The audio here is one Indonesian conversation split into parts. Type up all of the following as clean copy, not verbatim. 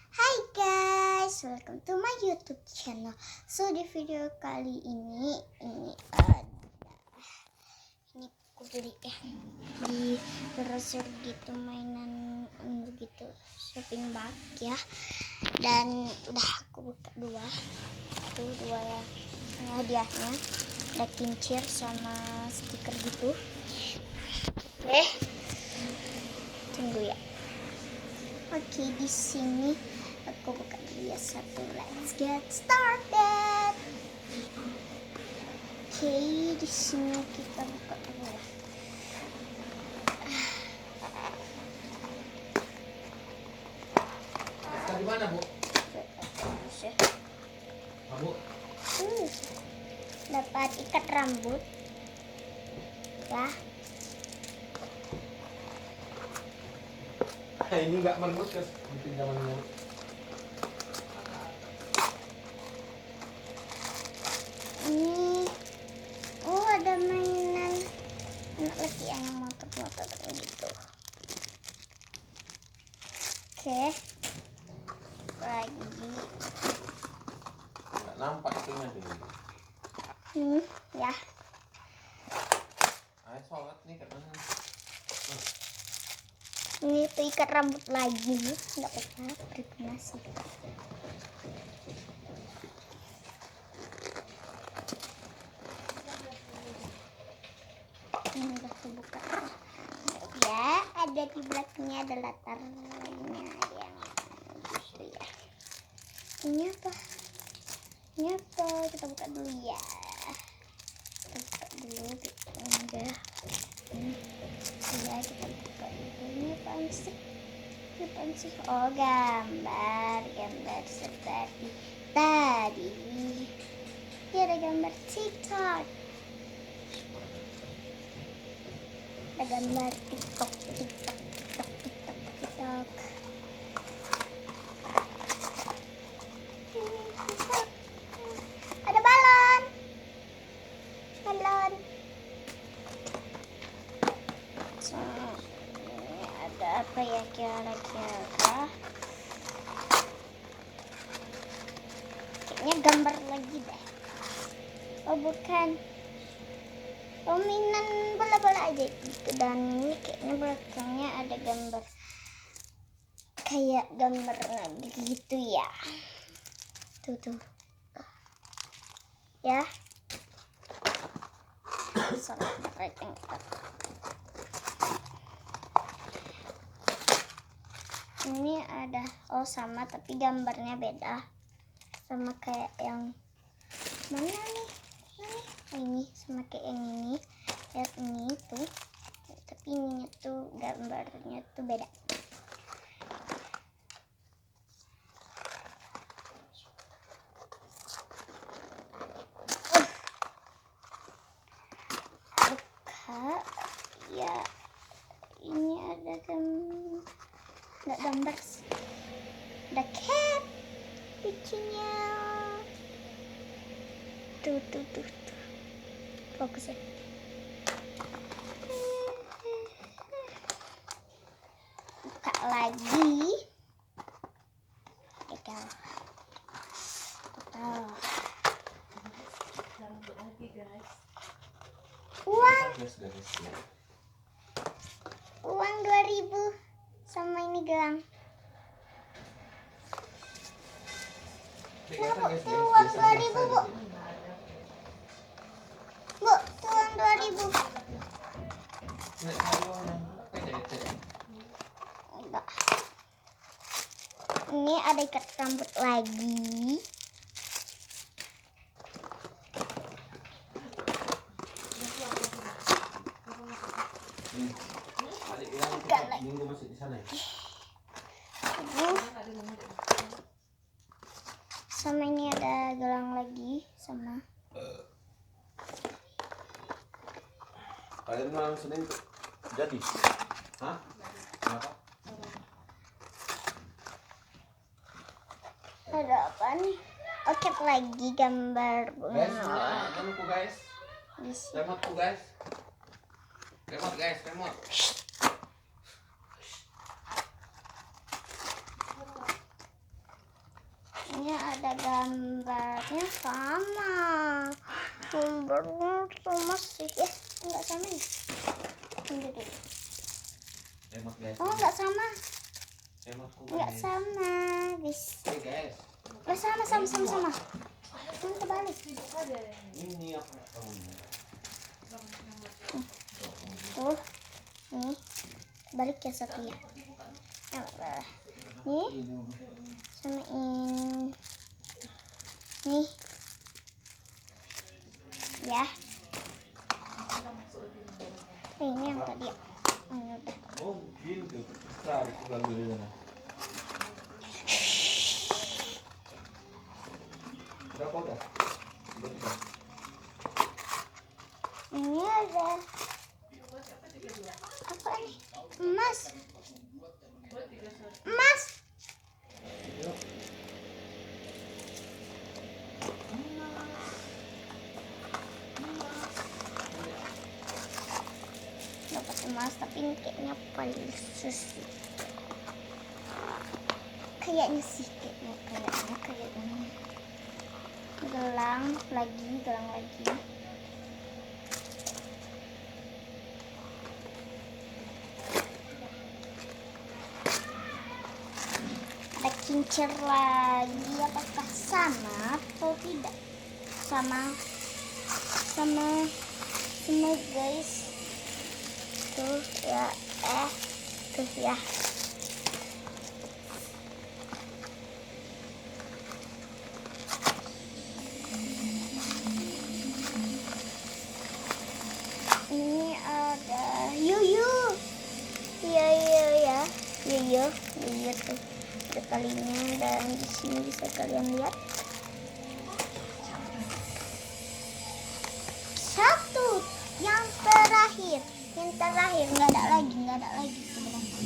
Hai guys, welcome to my YouTube channel. So di video kali ini aku beli di browser gitu, mainan gitu, shopping bag ya. Dan udah aku buka dua yang hadiahnya, ada kincir sama stiker gitu. Oke, tunggu ya. Oke, di sini aku buka dulu ya satu. Let's get started. Oke, di sini kita buka dulu ya. Di mana, Bu? Bu. Dapat ikat rambut ya. Ini nggak mermus guys, di pinjamannya. Ini ada mainan anak laki yang motor gitu. Oke, lagi Nggak nampak itunya dulu. Ya. Ayo sholat nih katanya. Ini tuh ikat rambut lagi, nggak apa-apa, berguna sih. Ini udah kebuka ya, ada di belakangnya ada latarnya yang gitu ya. Ini apa? Kita buka dulu ya. Kita buka dulu udah. Ya, kita buka dulu. Ini apaan sih? Oh, gambar seperti tadi. Ini ada gambar TikTok. Ada gambar TikTok. Ada balon. Ini ada apa ya kira-kira? Kayaknya gambar lagi deh. Oh bukan. Mainan bola-bola aja gitu. Dan ini kayaknya belakangnya ada gambar, kayak gambar lagi gitu ya. Tuh ya. Ini ada sama tapi gambarnya beda, sama kayak yang mana nih? Ini sama kayak yang ini. Lihat ini tuh, tapi ininya tuh gambarnya tuh beda. Ya, ini ada nggak gambar sih. Ada cat lucunya. Tuh. Fokus ya. Buka lagi. Total. Uang 2.000 sama ini gelang. Kenapa tuh uang 2.000, Bu? Bu, tuh uang 2.000. Enggak. Ini ada ikat rambut lagi. Minggu masih di sana ya? Sama ini ada gelang lagi sama. Kalian malam Senin jadi? Hah? Kenapa? Ada apa nih? Oke, lagi gambar bunga. Guys, remote guys. Remote guys. Remote. Ini ada gambarnya sama. Gambarnya sama sih. Enggak sama nih. Ini dulu. Oh, enggak sama. Enggak sama, guys. Oh, sama. Ini kebalik. Ini apa kamu? Tuh. Nih. Balik ya Sophia. Nih. Samain. Nih. Ya. Ini yang tadi. Ini udah. Oh, gitu. Tarik ke dalam dulu sana. Berapa udah? Udah. Ini ada apa nih? Emas. Dapat emas tapi ini kayaknya palsu sih. Kayaknya gelang lagi. Ada kincir lagi, apakah sama atau tidak? Sama guys. Tuh ya, tuh ya. Ini ada yuyu. Iya tuh. Ada kalinya dan di sini bisa kalian lihat. Satu yang terakhir nggak ada lagi sebenarnya.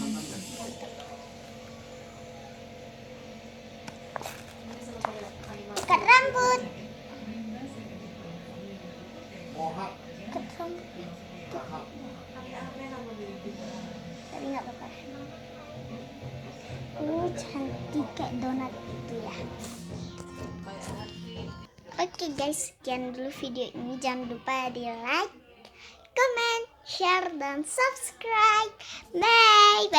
Ikat rambut. Ikat rambut. Tapi nggak apa-apa. Cantik kayak donat itu ya. Oke guys, sekian dulu video ini. Jangan lupa di like, comment, share, dan subscribe. Bye.